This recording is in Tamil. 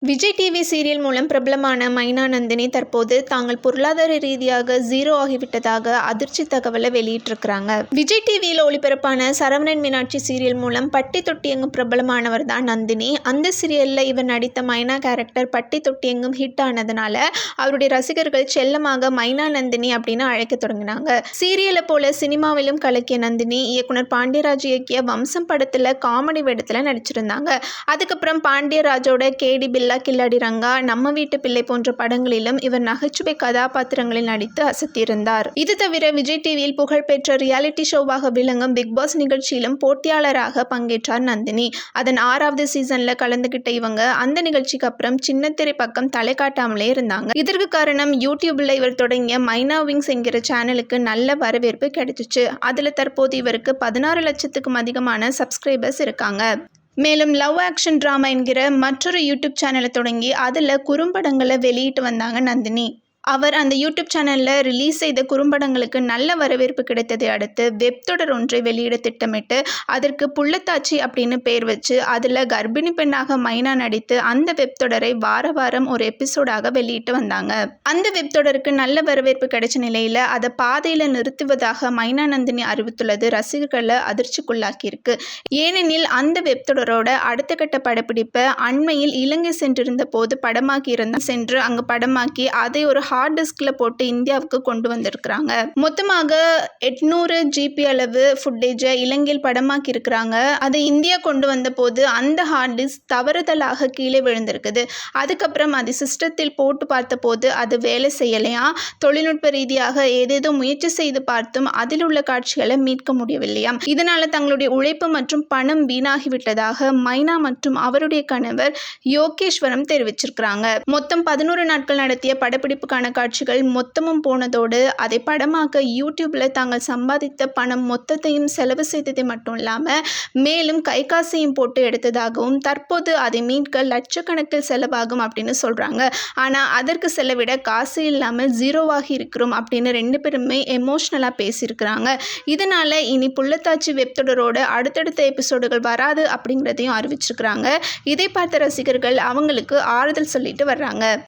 விஜய் டிவி சீரியல் மூலம் பிரபலமான மைனா நந்தினி தற்போது தாங்கள் பொருளாதார ரீதியாக ஜீரோ ஆகிவிட்டதாக அதிர்ச்சி தகவலை வெளியிட்டிருக்கிறாங்க. விஜய் டிவியில் ஒளிபரப்பான சரவணன் மீனாட்சி சீரியல் மூலம் பட்டி தொட்டியெங்கும் பிரபலமானவர் தான் நந்தினி. அந்த சீரியலில் இவர் நடித்த மைனா கேரக்டர் பட்டி தொட்டியெங்கும் ஹிட் ஆனதுனால அவருடைய ரசிகர்கள் செல்லமாக மைனா நந்தினி அப்படின்னு அழைக்க தொடங்கினாங்க. சீரியலை போல சினிமாவிலும் கலக்கிய நந்தினி இயக்குனர் பாண்டியராஜ் இயக்கிய வம்சம் படத்தில் காமெடி வேடத்தில் நடிச்சிருந்தாங்க. அதுக்கப்புறம் பாண்டியராஜோட கேடி பில்லா, கில்லாடி ரங்கா, நம்ம வீட்டு பிள்ளை போன்ற படங்களிலும் இவர் நகைச்சுவை கதாபாத்திரங்களில் நடித்து அசத்தியிருந்தார். இது தவிர விஜய் டிவியில் புகழ்பெற்ற ரியாலிட்டி ஷோவாக விளங்கும் பிக் பாஸ் நிகழ்ச்சியிலும் போட்டியாளராக பங்கேற்றார் நந்தினி. அதன் 6வது சீசன்ல கலந்துகிட்ட இவங்க அந்த நிகழ்ச்சிக்கு அப்புறம் சின்னத்திரை பக்கம் தலை காட்டாமலே இருந்தாங்க. இதற்கு காரணம் யூடியூப்ல இவர் தொடங்கிய மைனா விங்ஸ் என்கிற சேனலுக்கு நல்ல வரவேற்பு கிடைச்சிச்சு. அதுல தற்போது இவருக்கு 16 லட்சத்துக்கும் அதிகமான சப்ஸ்கிரைபர்ஸ் இருக்காங்க. மேலும் லவ் ஆக்ஷன் டிராமா என்கிற மற்றொரு யூடியூப் சேனலை தொடங்கி அதில் குறும்படங்களை வெளியிட்டு வந்தாங்க நந்தினி. அவர் அந்த யூடியூப் சேனலில் ரிலீஸ் செய்த குறும்படங்களுக்கு நல்ல வரவேற்பு கிடைத்ததை அடுத்து வெப் தொடர் ஒன்றை வெளியிட திட்டமிட்டு அதற்கு புள்ளத்தாச்சி அப்படின்னு பேர் வச்சு அதில் கர்ப்பிணி பெண்ணாக மைனா நடித்து அந்த வெப் தொடரை வார வாரம் ஒரு எபிசோடாக வெளியிட்டு வந்தாங்க. அந்த வெப் தொடருக்கு நல்ல வரவேற்பு கிடைச்ச நிலையில் அதை பாதையில் நிறுத்துவதாக மைனா நந்தினி அறிவித்துள்ளது ரசிகர்களை அதிர்ச்சிக்குள்ளாக்கியிருக்கு. ஏனெனில் அந்த வெப் தொடரோட அடுத்த கட்ட படப்பிடிப்பை அண்மையில் இலங்கை சென்றிருந்த போது படமாக்கி இருந்தால் சென்று அங்கு படமாக்கி அதை ஒரு ஹார்ட் டிஸ்கில் போட்டு இந்தியாவுக்கு கொண்டு வந்திருக்கிறாங்க. மொத்தமாக 800 GB அளவு ஃபுட்டேஜை இலங்கையில் படமாக்கி இருக்கிறாங்க. அதை இந்தியா கொண்டு வந்த போது அந்த ஹார்ட் டிஸ்க் தவறுதலாக கீழே விழுந்திருக்குது. அதுக்கப்புறம் அது சிஸ்டத்தில் போட்டு பார்த்த போது அது வேலை செய்யலையா. தொழில்நுட்ப ரீதியாக ஏதேதோ முயற்சி செய்து பார்த்தும் அதில் உள்ள காட்சிகளை மீட்க முடியவில்லையாம். இதனால தங்களுடைய உழைப்பு மற்றும் பணம் வீணாகிவிட்டதாக மைனா மற்றும் அவருடைய கணவர் யோகேஸ்வரம் தெரிவிச்சிருக்கிறாங்க. மொத்தம் 11 நாட்கள் நடத்திய படப்பிடிப்புக்கான காட்சிகள் மொத்தமும் போனதோடு அதை படமாக்க யூடியூப்ல தாங்கள் சம்பாதித்த பணம் மொத்தத்தையும் செலவு செய்ததை மட்டும் இல்லாம மேலும் கை காசையும் போட்டு எடுத்ததாகவும் தற்போது அதை மீட்க லட்சக்கணக்கில் செலவாகும் அப்படின்னு சொல்றாங்க. ஆனா அதற்கு செலவிட காசு இல்லாமல் ஜீரோவாகி இருக்கிறோம் அப்படின்னு 2 பேருமே எமோஷனலா பேசியிருக்கிறாங்க. இதனால இனி புள்ளத்தாச்சி வெப் தொடரோட அடுத்தடுத்த எபிசோடுகள் வராது அப்படிங்கிறதையும் அறிவிச்சிருக்கிறாங்க. இதை பார்த்த ரசிகர்கள் அவங்களுக்கு ஆறுதல் சொல்லிட்டு வர்றாங்க.